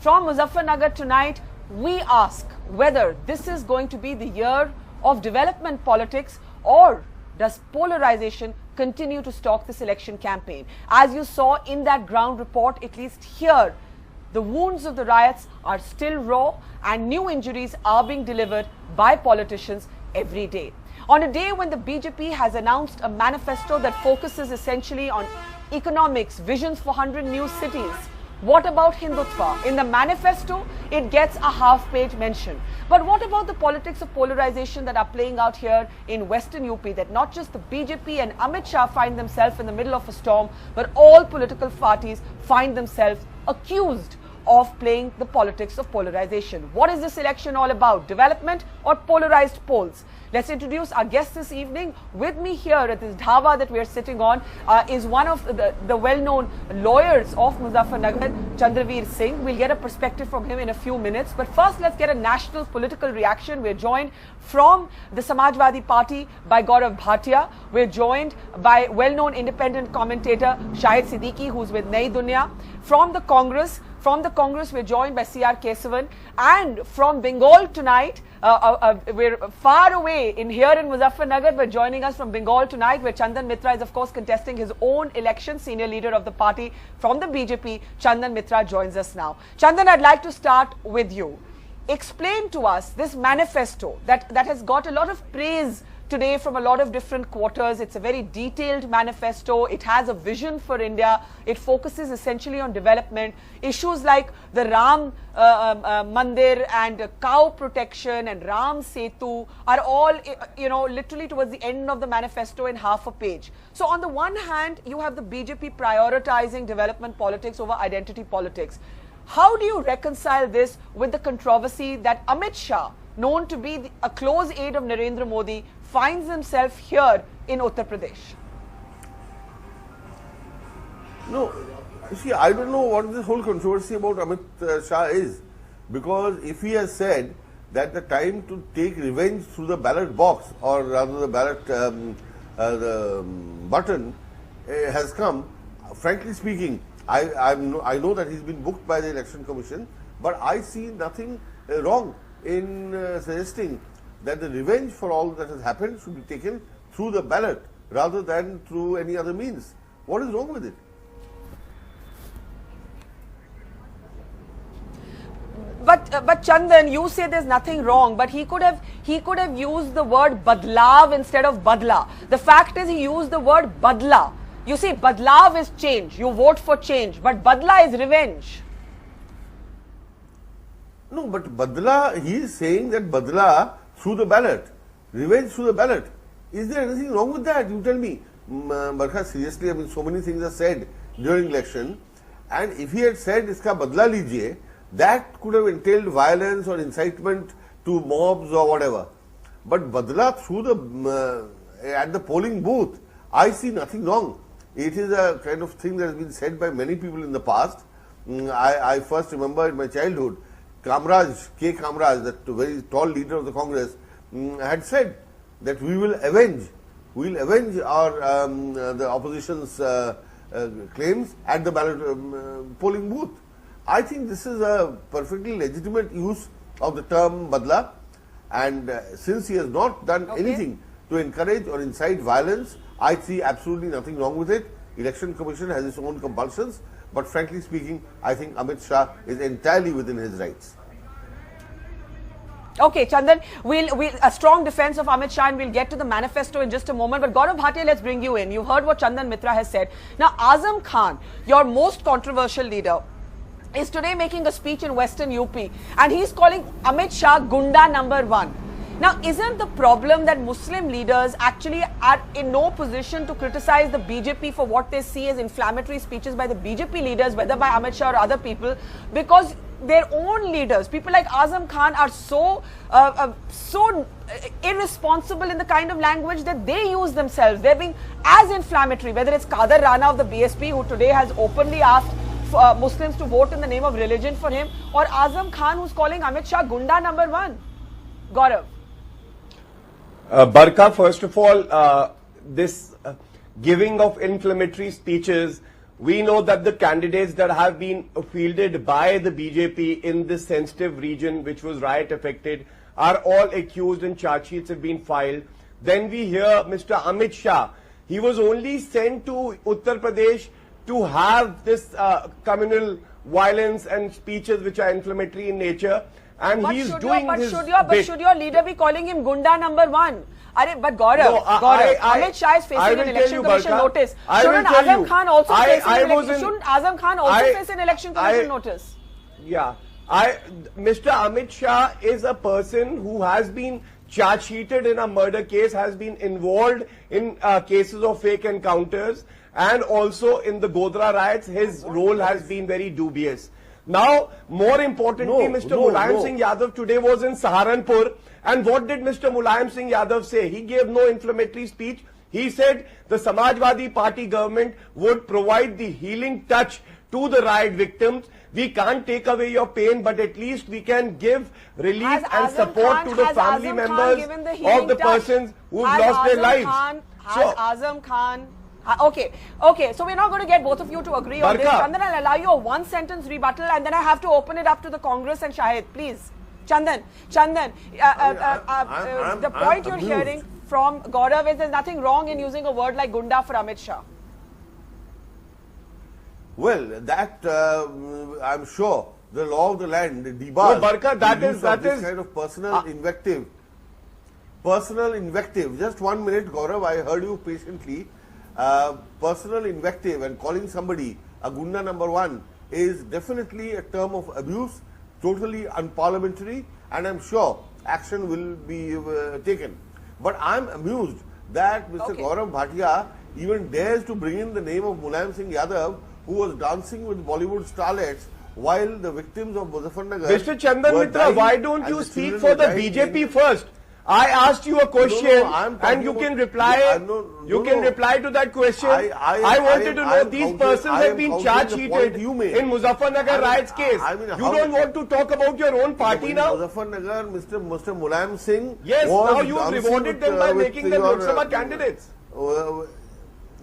From Muzaffarnagar tonight, we ask whether this is going to be the year of development politics, or does polarization continue to stalk this election campaign? As you saw in that ground report, at least here, the wounds of the riots are still raw and new injuries are being delivered by politicians every day. On a day when the BJP has announced a manifesto that focuses essentially on economics, visions for 100 new cities, what about Hindutva? In the manifesto, it gets a half-page mention. But what about the politics of polarization that are playing out here in Western UP, that not just the BJP and Amit Shah find themselves in the middle of a storm, but all political parties find themselves accused of playing the politics of polarization? What is this election all about? Development or polarized polls? Let's introduce our guest this evening. With me here at this dhaba that we are sitting on is one of the well-known lawyers of Muzaffarnagar, Chandraveer Singh. We'll get a perspective from him in a few minutes. But first, let's get a national political reaction. We're joined from the Samajwadi Party by Gaurav Bhatia. We're joined by well-known independent commentator Shahid Siddiqui, who's with Nai Dunya. From the Congress, we're joined by C.R. Kesavan. And from Bengal tonight, we're far away here in Muzaffarnagar, but joining us from Bengal tonight, where Chandan Mitra is, of course, contesting his own election, senior leader of the party from the BJP. Chandan Mitra joins us now. Chandan, I'd like to start with you. Explain to us this manifesto that has got a lot of praise today from a lot of different quarters. It's a very detailed manifesto. It has a vision for India. It focuses essentially on development. Issues like the Ram Mandir and cow protection and Ram Setu are all, literally towards the end of the manifesto in half a page. So on the one hand, you have the BJP prioritizing development politics over identity politics. How do you reconcile this with the controversy that Amit Shah, known to be a close aide of Narendra Modi, finds himself here in Uttar Pradesh? No, see, I don't know what this whole controversy about Amit Shah is, because if he has said that the time to take revenge through the ballot box, or rather the ballot button has come, frankly speaking, I know that he's been booked by the Election Commission, but I see nothing wrong in suggesting that the revenge for all that has happened should be taken through the ballot rather than through any other means. What is wrong with it? But Chandan, you say there's nothing wrong, but he could have used the word badlav instead of badla. The fact is, he used the word badla. You see, badlav is change. You vote for change, but badla is revenge. No, but badla, he is saying that badla through the ballot, revenge through the ballot. Is there anything wrong with that? You tell me. Barkha, seriously, I mean, so many things are said during election, and if he had said, iska badla lijiye, that could have entailed violence or incitement to mobs or whatever. But badla through the, at the polling booth, I see nothing wrong. It is a kind of thing that has been said by many people in the past. I first remember in my childhood, Kamraj, K. Kamraj, that very tall leader of the Congress, had said that we will avenge our the opposition's claims at the ballot polling booth. I think this is a perfectly legitimate use of the term badla, and since he has not done anything to encourage or incite violence, I see absolutely nothing wrong with it. Election Commission has its own compulsions, but frankly speaking, I think Amit Shah is entirely within his rights. Okay, Chandan, we'll a strong defense of Amit Shah, and we'll get to the manifesto in just a moment. But Gaurav Bhatia, let's bring you in. You heard what Chandan Mitra has said. Now, Azam Khan, your most controversial leader, is today making a speech in Western UP, and he's calling Amit Shah Gunda number 1. Now, isn't the problem that Muslim leaders actually are in no position to criticize the BJP for what they see as inflammatory speeches by the BJP leaders, whether by Amit Shah or other people, because their own leaders, people like Azam Khan, are so irresponsible in the kind of language that they use themselves. They're being as inflammatory, whether it's Kader Rana of the BSP, who today has openly asked Muslims to vote in the name of religion for him, or Azam Khan, who's calling Amit Shah Gunda number 1. Gaurav. Barkha, first of all, this giving of inflammatory speeches We know that the candidates that have been fielded by the BJP in this sensitive region, which was riot affected, are all accused and charge sheets have been filed. Then we hear Mr. Amit Shah. He was only sent to Uttar Pradesh to have this communal violence and speeches which are inflammatory in nature. And he's doing his bit. Should your leader be calling him Gunda number one? But Gaurav, Amit Shah is facing an election commission notice. Shouldn't Azam Khan also face an election commission notice? Yeah. Mr. Amit Shah is a person who has been charge sheeted in a murder case, has been involved in cases of fake encounters, and also in the Godhra riots. His role has been very dubious. Now, more importantly, Mr. Mulayam Singh Yadav today was in Saharanpur, and what did Mr. Mulayam Singh Yadav say? He gave no inflammatory speech. He said the Samajwadi Party government would provide the healing touch to the riot victims. We can't take away your pain, but at least we can give relief and support to the family members of the persons who've lost their lives. Azam Khan. Okay, so we're not going to get both of you to agree on this. Chandan, I'll allow you a one-sentence rebuttal, and then I have to open it up to the Congress and Shahid, please. Chandan, the point you're hearing from Gaurav is there's nothing wrong in using a word like Gunda for Amit Shah. Well, that I'm sure the law of the land debars this kind of personal invective. Personal invective. Just 1 minute, Gaurav. I heard you patiently. Personal invective and calling somebody a Gunda number one is definitely a term of abuse, totally unparliamentary, and I'm sure action will be taken. But I'm amused that Mr. Gaurav Bhatia even dares to bring in the name of Mulayam Singh Yadav, who was dancing with Bollywood starlets while the victims of Muzaffarnagar. Mr. Chandan Mitra, why don't you speak for the BJP first? I asked you a question and you can reply. Reply to that question. I wanted to know these persons have been charge sheeted in Muzaffarnagar riots case. You don't want to talk about your own party now? Muzaffarnagar, Mr. Mulayam Singh. Yes, now you rewarded them by making them Lok Sabha candidates.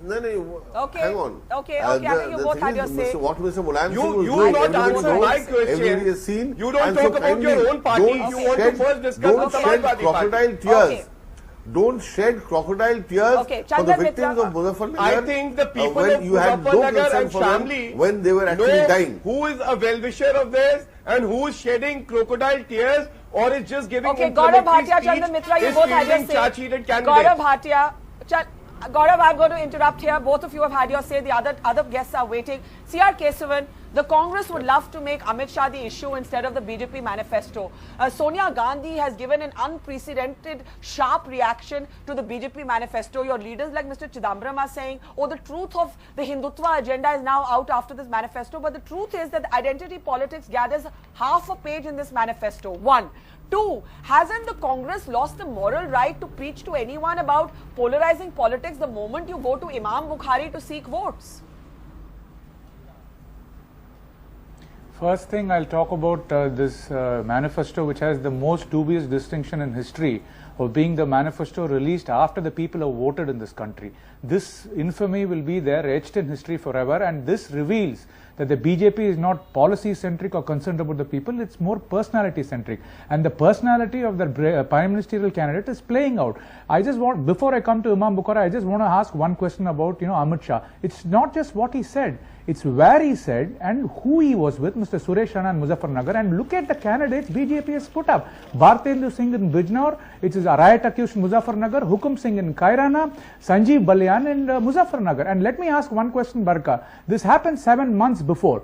Hang on. Okay, I think you both had your say. What Mr. Mulayam Singh was doing, not answer my question. You don't talk about your own party. You want to first discuss the Samajwadi Party. Don't shed crocodile tears for the victims of Muzaffarnagar. I think the people of Muzaffarnagar and Shamli when they were actually dying. Who is a well-wisher of theirs and who is shedding crocodile tears or is just giving Gaurav Bhatia, Chandan Mitra, you both had your say. Gaurav Bhatia, Gaurav, I'm going to interrupt here. Both of you have had your say. The other guests are waiting. C.R. Kesavan, the Congress would love to make Amit Shah the issue instead of the BJP manifesto. Sonia Gandhi has given an unprecedented, sharp reaction to the BJP manifesto. Your leaders like Mr. Chidambaram are saying, the truth of the Hindutva agenda is now out after this manifesto. But the truth is that the identity politics gathers half a page in this manifesto. 1. 2, hasn't the Congress lost the moral right to preach to anyone about polarizing politics the moment you go to Imam Bukhari to seek votes? First thing, I'll talk about this manifesto, which has the most dubious distinction in history of being the manifesto released after the people have voted in this country. This infamy will be there, etched in history forever, and this reveals that the BJP is not policy-centric or concerned about the people, it's more personality-centric. And the personality of the Prime Ministerial candidate is playing out. I just want, before I come to Imam Bukhari, I just want to ask one question about, Amit Shah. It's not just what he said, it's where he said and who he was with, Mr. Suresh Rana and Muzaffarnagar. And look at the candidates BJP has put up. Bhartendu Singh in Bijnor, it is a riot accused Muzaffarnagar, Hukum Singh in Kairana, Sanjeev Balyan in Muzaffarnagar. And let me ask one question, Barka. This happened 7 months before.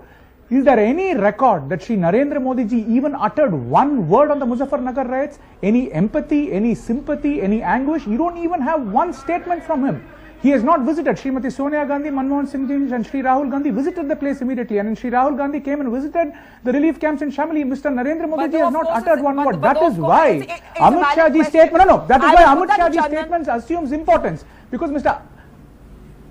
Is there any record that Shri Narendra Modi ji even uttered one word on the Muzaffarnagar riots? Any empathy, any sympathy, any anguish? You don't even have one statement from him. He has not visited. Srimati Sonia Gandhi, Manmohan Singh and Shri Rahul Gandhi visited the place immediately. And Shri Rahul Gandhi came and visited the relief camps in Shamli. Mr. Narendra Modi ji has not uttered one word. That is why Amit Shah ji's statement, that is why Amit Shah ji's statement assumes importance. Because Mr.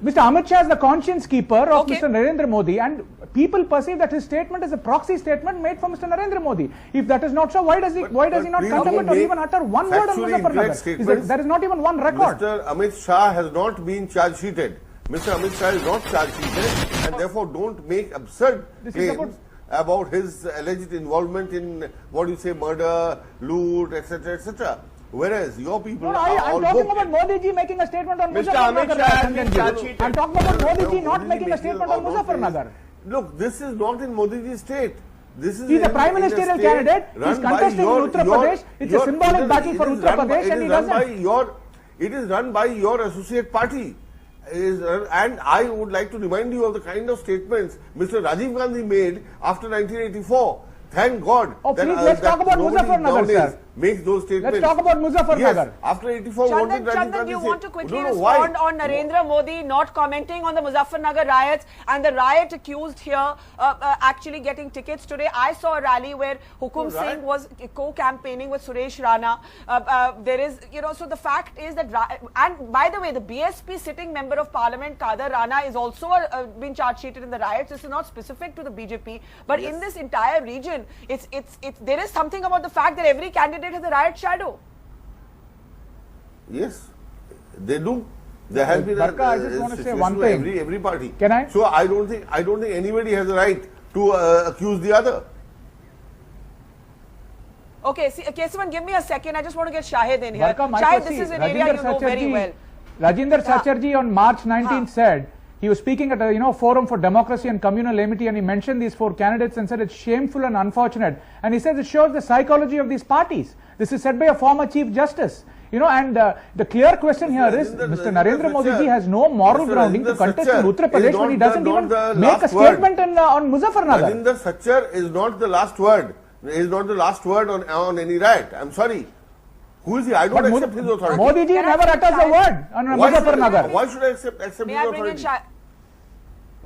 Amit Shah is the conscience keeper of Mr. Narendra Modi, and people perceive that his statement is a proxy statement made for Mr. Narendra Modi. If that is not so, why does he not contribute or even utter one word on Muzaffarnagar? There is not even one record. Mr. Amit Shah has not been charge sheeted. Mr. Amit Shah is not charge sheeted, and therefore don't make absurd claims about his alleged involvement in what you say murder, loot, etc., etc. Whereas your people No, are all I'm talking booked. about Modi ji making a statement on Mr. Muzaffarnagar. Amit Shah has been Ranjan ji. charge-sheeted. I'm talking about Modi ji not Modi making a making statement or on not Muzaffarnagar. Look, this is not in Modi ji's state. This is He's a in- prime in ministerial state candidate. He's run by contesting in Uttar Pradesh. It's a symbolic battle for Uttar Pradesh, and he doesn't. It is run by your associate party. And I would like to remind you of the kind of statements Mr. Rajiv Gandhi made after 1984. Thank God. Oh, please, let's talk about nobody Muzaffarnagar, nowadays sir. makes those statements. Let's talk about Muzaffarnagar. Yes, after 84, what did Rajiv Chandan, Gandhi you say? want to quickly No, why? respond on Narendra Modi not commenting on the Muzaffarnagar riots and the riot accused here actually getting tickets today. I saw a rally where Hukum No, riot. Singh was co-campaigning with Suresh Rana. There is, so the fact is that, and by the way, the BSP sitting member of Parliament, Kader Rana, is also been charge-sheeted in the riots. This is not specific to the BJP, but in this entire region, there is something about the fact that every candidate has a riot shadow. Yes, they do. There has been Barka, I just want to say one thing. Every party. Can I? So I don't think anybody has a right to accuse the other. Okay, see, Kesavan, give me a second. I just want to get Shahid in here. Barka, Shahid, this is an area you know very well. Rajinder Sacharji on March 19th said, he was speaking at a forum for democracy and communal amity, and he mentioned these 4 candidates and said it's shameful and unfortunate. And he says it shows the psychology of these parties. This is said by a former Chief Justice. And the clear question here is, Mr. Narendra Modi ji has no moral grounding to contest in Uttar Pradesh when he doesn't even make a statement on Muzaffarnagar. Rajinder Sachar is not the last word. Is not the last word on any riot. I'm sorry. Who is he? I don't accept his authority. Modi ji Can I never bring utters a Shahid? word on Muzaffarnagar. Why should I accept his May I bring in authority?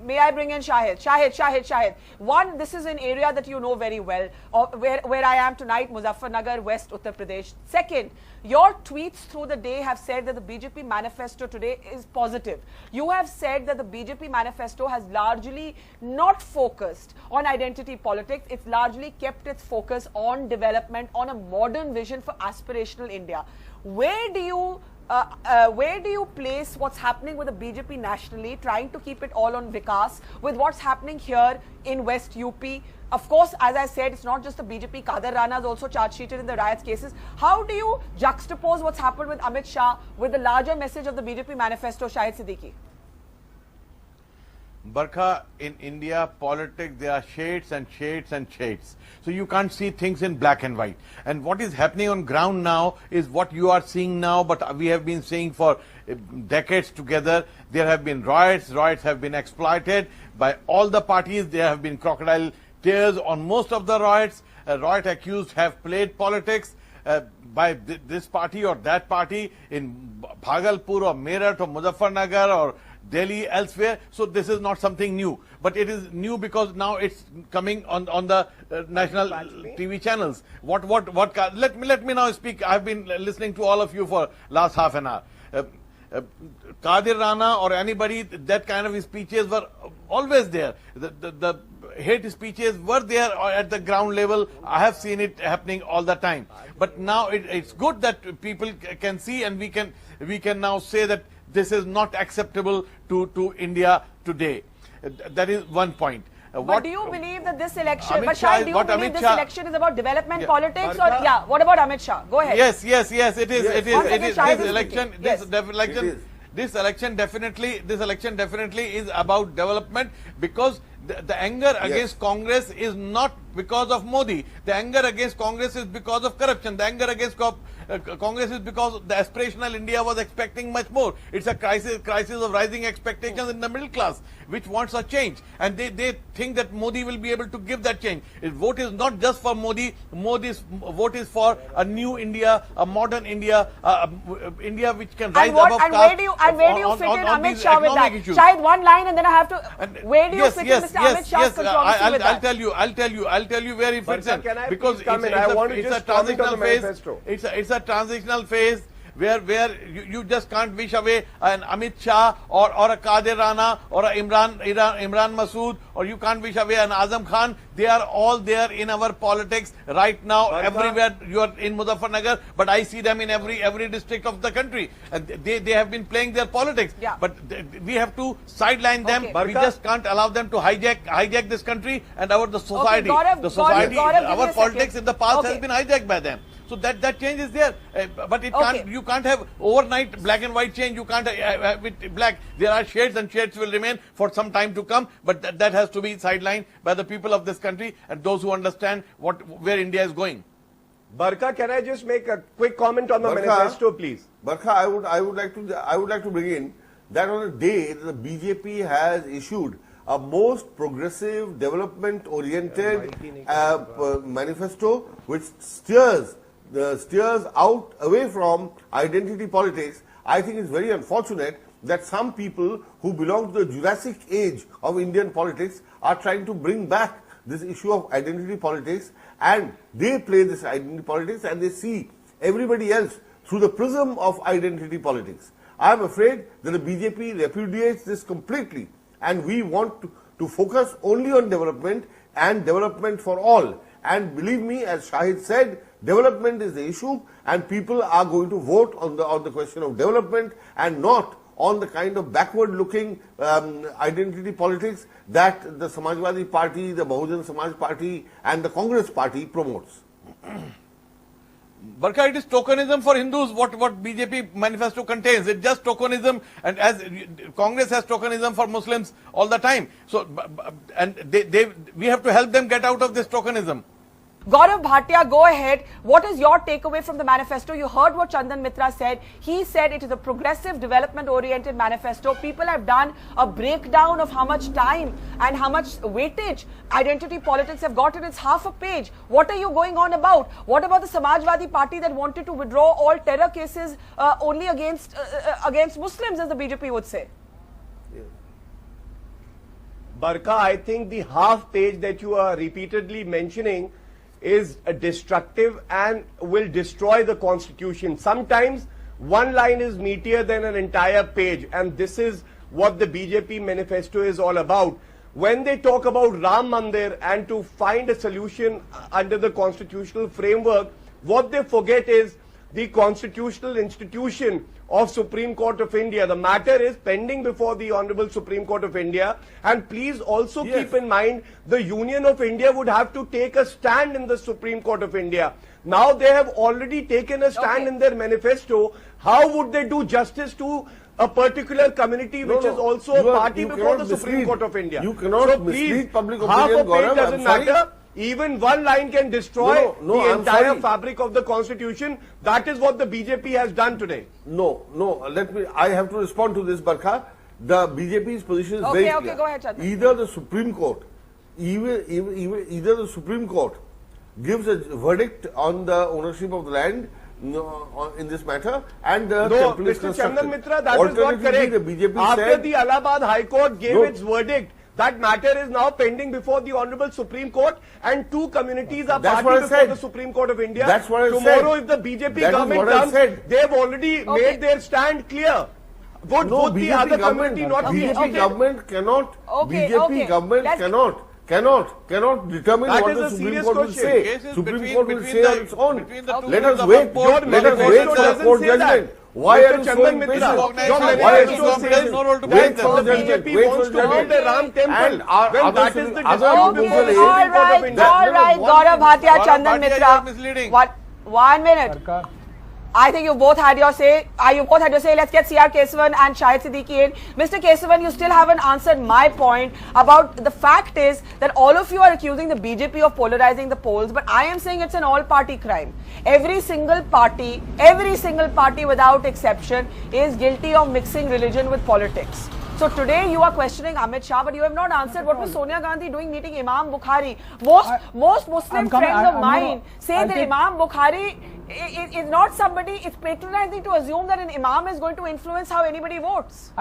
May I bring in Shahid? Shahid. One, this is an area that you know very well, where I am tonight, Muzaffarnagar, West Uttar Pradesh. Second, your tweets through the day have said that the BJP manifesto today is positive. You have said that the BJP manifesto has largely not focused on identity politics. It's largely kept its focus on development, on a modern vision for aspirational India. Where do you place what's happening with the BJP nationally, trying to keep it all on Vikas, with what's happening here in West UP? Of course, as I said, it's not just the BJP. Kader Rana is also charge-sheeted in the riots cases. How do you juxtapose what's happened with Amit Shah with the larger message of the BJP manifesto, Shahid Siddiqui? Barkha, in India, politics, there are shades and shades and shades. So you can't see things in black and white. And what is happening on ground now is what you are seeing now, but we have been seeing for decades together. There have been riots. Riots have been exploited by all the parties. There have been crocodile tears on most of the riots. Riot accused have played politics by this party or that party in Bhagalpur or Meerut or Muzaffarnagar or Delhi, elsewhere. So this is not something new, but it is new because now it's coming on the national TV channels. Let me now speak. I've been listening to all of you for last half an hour. Kader Rana or anybody, that kind of speeches were always there. The hate speeches were there at the ground level. I have seen it happening all the time. But now it's good that people can see, and we can now say that this is not acceptable to India today. That is one point. But do you believe that this election, Amit but Shah Shahid, do you believe this election is about development politics? Or, Barkha. what about Amit Shah? Go ahead. Yes, it is. It Once is. again, Shahid is speaking. Yes. This election definitely is about development, because the anger against Congress is not because of Modi. The anger against Congress is because of corruption. The anger against Congress is because the aspirational India was expecting much more. It's a crisis of rising expectations in the middle class, which wants a change, and they think that Modi will be able to give that change. His vote is not just for Modi. Modi's vote is for a new India, a modern India, India which can rise above caste. Where do you fit in Amit Shah with that? Issues. Shahid, one line, and then I have to. Where do you fit in Mr. Amit Shah's controversy with that? I'll tell you where he fits in, Can I because come in? I want to it's just a comment on transitional the phase. manifesto. It's a transitional phase where you just can't wish away an Amit Shah or a Qadir Rana or a Imran Masood, or you can't wish away an Azam Khan. They are all there in our politics right now. Everywhere you are in Muzaffarnagar, but I see them in every district of the country, and they have been playing their politics. Yeah. But we have to sideline them. Okay. We just can't allow them to hijack this country and the society. Gaurav, The society, Gaurav, give me our a politics second. in the past Okay. has been hijacked by them. So that change is there, but it Okay. can't. You can't have overnight black and white change. You can't have it black. There are shades, and shades will remain for some time to come. But that has to be sidelined by the people of this country and those who understand where India is going. Barkha, can I just make a quick comment on the Barkha, manifesto, please? Barkha, I would like to bring in that on the day that the BJP has issued a most progressive, development-oriented manifesto which steers out away from identity politics. I think it's very unfortunate that some people who belong to the Jurassic age of Indian politics are trying to bring back this issue of identity politics, and they play this identity politics and they see everybody else through the prism of identity politics. I am afraid that the BJP repudiates this completely, and we want to focus only on development and development for all. And believe me, as Shahid said, development is the issue, and people are going to vote on the question of development and not on the kind of backward-looking identity politics that the Samajwadi Party, the Bahujan Samaj Party, and the Congress Party promotes. Barkha, it is tokenism for Hindus, what BJP manifesto contains. It's just tokenism, and as Congress has tokenism for Muslims all the time. So, and we have to help them get out of this tokenism. Gaurav Bhatia, go ahead. What is your takeaway from the manifesto? You heard what Chandan Mitra said. He said it is a progressive, development-oriented manifesto. People have done a breakdown of how much time and how much weightage identity politics have gotten. It's half a page. What are you going on about? What about the Samajwadi Party that wanted to withdraw all terror cases only against Muslims, as the BJP would say? Barkha, I think the half page that you are repeatedly mentioning is destructive and will destroy the constitution. Sometimes one line is meatier than an entire page, and this is what the BJP manifesto is all about. When they talk about Ram Mandir and to find a solution under the constitutional framework, what they forget is the constitutional institution of Supreme Court of India. The matter is pending before the Honorable Supreme Court of India, and please also keep in mind the Union of India would have to take a stand in the Supreme Court of India. Now they have already taken a stand in their manifesto. How would they do justice to a particular community which is also a party before the Supreme Court of India? You cannot so mislead public half opinion, a page Gaurav. doesn't matter. Even one line can destroy the entire fabric of the constitution. That is what the BJP has done today. No, I have to respond to this, Barkha. The BJP's position is very clear. Go ahead, Chandan. Either the Supreme Court, either the Supreme Court gives a verdict on the ownership of the land in this matter, and the temple is Mr. constructed. Chandan Mitra, that is not correct. The BJP After said, the Allahabad High Court gave its verdict, that matter is now pending before the Honorable Supreme Court, and two communities are party before the Supreme Court of India. That's what I said. Tomorrow, if the BJP government comes, they have already made their stand clear. Would the other community not be BJP government cannot. BJP government cannot determine what the Supreme Court will say. Supreme Court will say on its own. Let us wait. Let us wait for the court judgment. Why are you so impatient? Why are you so impatient? Wait for the judgment. Wait for the judgment. And All right, Gaurav Bhatia, Chandan Mitra. 1 minute. I think you both had your say. Let's get CR Kesavan and Shahid Siddiqui in. Mr. Kesavan, you still haven't answered my point about the fact is that all of you are accusing the BJP of polarizing the polls, but I am saying it's an all-party crime. Every single party without exception is guilty of mixing religion with politics. So today you are questioning Amit Shah, but you have not answered what was Sonia Gandhi doing meeting Imam Bukhari. Most Muslim friends of mine say that Imam Bukhari is not somebody, it's patronizing to assume that an Imam is going to influence how anybody votes.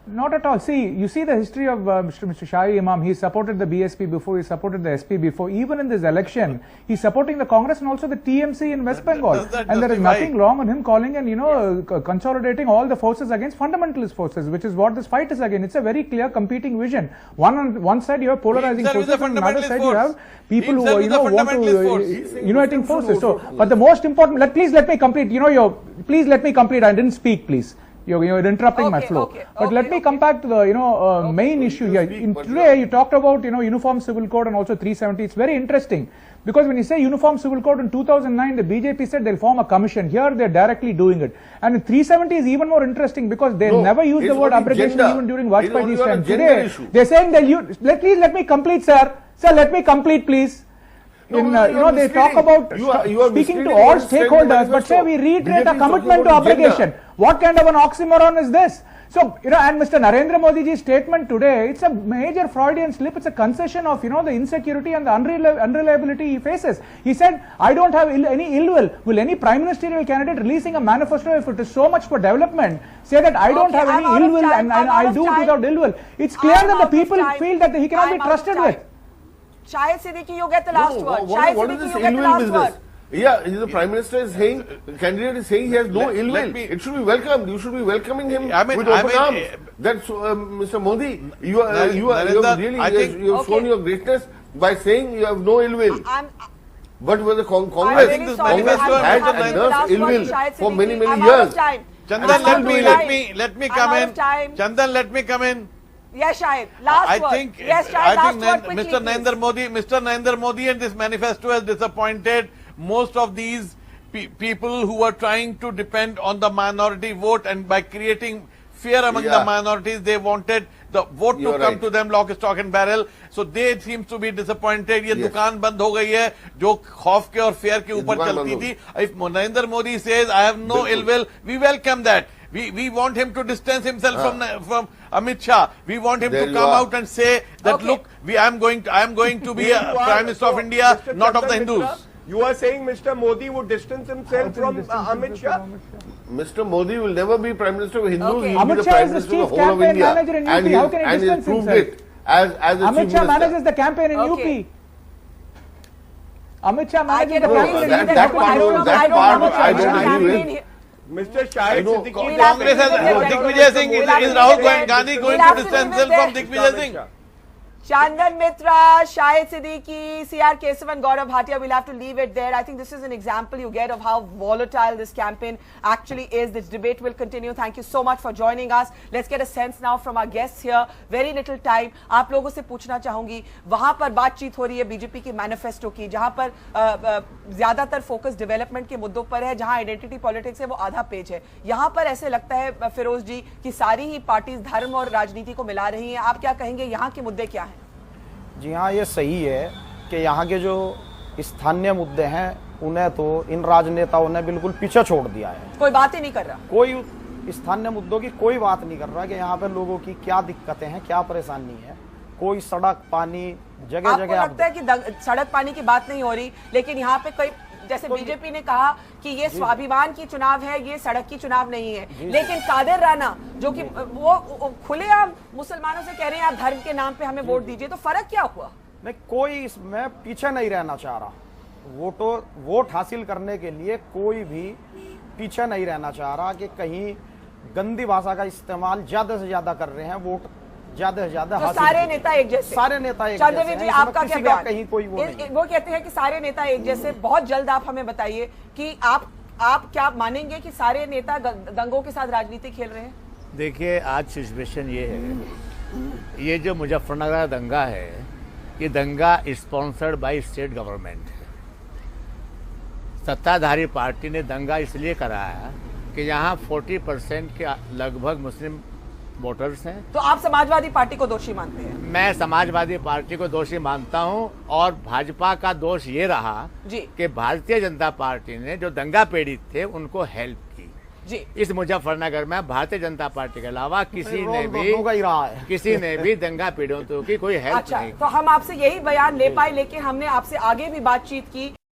Not at all. See, you see the history of Mr. Shahi Imam. He supported the BSP before, he supported the SP before. Even in this election, he's supporting the Congress and also the TMC in West Bengal. And there is nothing wrong on him calling and, consolidating all the forces against fundamentalist forces, which is what this fight is against. It's a very clear competing vision. On one side, you have polarizing forces, and on the other side, you have people who, want to, uniting forces. So, but the most important, please let me complete, please let me complete. I didn't speak, please. You're interrupting my flow. But let me come back to the main issue here. Today you talked about Uniform Civil Code and also 370. It's very interesting because when you say Uniform Civil Code in 2009, the BJP said they'll form a commission. Here they're directly doing it. And 370 is even more interesting because they never use the word abrogation even during Vajpayee's time. Today they're saying they'll use. Please let me complete, sir. Sir, let me complete, please. They talk about speaking to all stakeholders, but say we reiterate a commitment to abrogation. What kind of an oxymoron is this? So, and Mr. Narendra Modi's statement today, it's a major Freudian slip. It's a concession of, the insecurity and the unreliability he faces. He said, I don't have any ill will. Will any prime ministerial candidate releasing a manifesto, if it is so much for development, say that I don't have any ill will and I'll do it without ill will? It's clear that the people feel that he cannot be trusted with. Shahid Siddiqui, you get the last word. What is this ill will business? Yeah, the Prime Minister is saying, the candidate is saying he has no ill will. It should be welcomed. You should be welcoming him with open arms. That's Mr. Modi. You have shown your greatness by saying you have no ill will. But with the Congress had nursed ill will for many years. Chandan, let me come in. Chandan, let me come in. Yes, Shahid. Last word. I think Mr. Narendra Modi and this manifesto has disappointed most of these people who are trying to depend on the minority vote, and by creating fear among the minorities, they wanted the vote to come to them lock, stock and barrel. So they seems to be disappointed. ये दुकान बंद हो गई है जो खौफ के और fear के ऊपर चलती थी. If Narendra Modi says I have no ill will, we welcome that. We want him to distance himself from Amit Shah. We want him to come out and say that look, I am going to be a Prime Minister of India, not of the Hindus. You are saying Mr. Modi would distance himself from Amit Shah? Mr. Modi will never be Prime Minister of Hindus. Okay. He will be the Prime Minister of the whole of India. And he has proved it as a Chief Amit Shah Minister. manages the campaign in UP. Amit Shah manages the campaign in UP. That part I don't agree with. Mr. Shahid Siddiqui. Congress has Digvijay Singh. Is Rahul Gandhi going to distance himself from Digvijay Singh? Chandan Mitra, Shahid Siddiqui, C.R. Kesavan, Gaurav Bhatia, we'll have to leave it there. I think this is an example you get of how volatile this campaign actually is. This debate will continue. Thank you so much for joining us. Let's get a sense now from our guests here. Very little time. आप लोगों से पूछना चाहूंगी, वहां पर बातचीत हो रही है बीजेपी की मैनिफेस्टो की, जहां पर ज्यादातर फोकस डेवलपमेंट के मुद्दों पर है, जहां आइडेंटिटी पॉलिटिक्स है वो आधा पेज है. यहां पर ऐसे लगता है फिरोज जी कि सारी ही पार्टीज धर्म और राजनीति को मिला रही हैं. आप क्या कहेंगे, यहाँ के मुद्दे क्या हैं? जी हाँ, ये सही है कि यहाँ के जो स्थानीय मुद्दे हैं उन्हें तो इन राजनेताओं ने बिल्कुल पीछे छोड़ दिया है. कोई बात ही नहीं कर रहा. कोई स्थानीय मुद्दों की कोई बात नहीं कर रहा कि यहाँ पे लोगों की क्या दिक्कतें हैं, क्या परेशानी है. कोई सड़क पानी जगह जगह. आपको लगता है कि सड़क पानी की बात नहीं हो रही, लेकिन यहाँ पे कोई जैसे बीजेपी ने कहा कि ये स्वाभिमान की चुनाव है, ये सड़क की चुनाव नहीं है, लेकिन कादिर राना जो कि वो खुलेआम मुसलमानों से कह रहे हैं आप धर्म के नाम पे हमें वोट दीजिए, तो फर्क क्या हुआ? नहीं, कोई इसमें पीछे नहीं रहना चाह रहा. वोट हासिल करने के लिए कोई भी पीछे नहीं रहना चाह रहा कि कहीं गंदी भाषा का इस्तेमाल ज्यादा से ज्यादा कर रहे हैं. वोट ज्यादा से ज्यादा तो सारे नेता एक जैसे. सारे नेता एक जैसे. जी, आपका क्या बयान? कहीं कोई वो कहते हैं कि सारे नेता एक जैसे. बहुत जल्द आप हमें बताइए कि आप क्या मानेंगे कि सारे नेता दंगों के साथ राजनीति खेल रहे हैं? देखिए, आज सिचुएशन ये है, ये जो मुजफ्फरनगर दंगा है, ये दंगा स्पॉन्सर्ड बाय स्टेट गवर्नमेंट है. सत्ताधारी पार्टी ने दंगा इसलिए कराया कि यहाँ 40% के लगभग मुस्लिम वोटर्स हैं. तो आप समाजवादी पार्टी को दोषी मानते हैं? मैं समाजवादी पार्टी को दोषी मानता हूं, और भाजपा का दोष ये रहा कि भारतीय जनता पार्टी ने जो दंगा पीड़ित थे उनको हेल्प की. जी. इस मुजफ्फरनगर में भारतीय जनता पार्टी के अलावा किसी ने भी दंगा पीड़ितों की कोई हेल्प नहीं. तो हम आपसे यही बयान ले पाए, लेकिन हमने आपसे आगे भी बातचीत की.